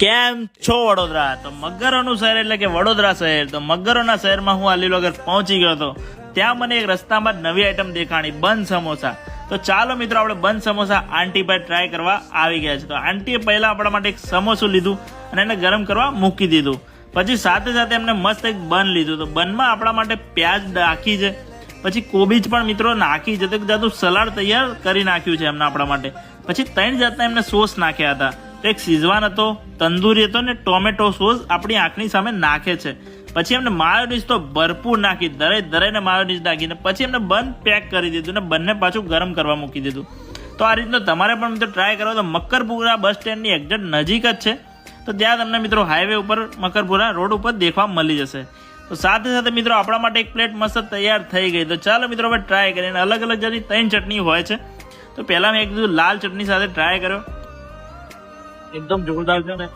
કેમ છો વડોદરા? તો મગરોનું શહેર એટલે કે વડોદરા શહેર. તો મગરોના શહેરમાં હું આલીલોગર પહોંચી ગયો હતો. ત્યાં મને એક રસ્તામાં જ નવી આઈટમ દેખાણી, બન સમોસા. તો ચાલો મિત્રો, આપણે બન સમોસા આંટી પર ટ્રાય કરવા આવી ગયા છે. તો આંટીએ પહેલા આપણા માટે એક સમોસું લીધું અને એને ગરમ કરવા મૂકી દીધું. પછી સાથે સાથે એમને મસ્ત એક બન લીધું. તો બનમાં આપણા માટે પ્યાજ નાખી છે, પછી કોબીજ પણ મિત્રો નાખી છે. તો એક જાતનું સલાડ તૈયાર કરી નાખ્યું છે એમને આપણા માટે. પછી 3 જાતના એમને સોસ નાખ્યા હતા. તો એક શીઝવાન હતો, તંદૂરી હતો ને ટોમેટો સોસ આપણી આંખની સામે નાખે છે. પછી એમને માયોનીઝ તો ભરપૂર નાખી, દરેને માયોનીઝ નાખીને પછી એમને બન પેક કરી દીધું ને બંને પાછું ગરમ કરવા મૂકી દીધું. તો આ રીતનો તમારે પણ મિત્રો ટ્રાય કરો. તો મકરપુરા બસ સ્ટેન્ડની એક્ઝેક્ટ નજીક જ છે. તો ત્યાં તમને મિત્રો હાઈવે ઉપર મકરપુરા રોડ ઉપર દેખવા મળી જશે. તો સાથે સાથે મિત્રો આપણા માટે એક પ્લેટ મસ્ત તૈયાર થઈ ગઈ. તો ચાલો મિત્રો હવે ટ્રાય કરીએ. અલગ અલગ જેની 3 ચટણી હોય છે. તો પહેલા મેં એક લાલ ચટણી સાથે ટ્રાય કર્યો, એકદમ જોરદાર છે ને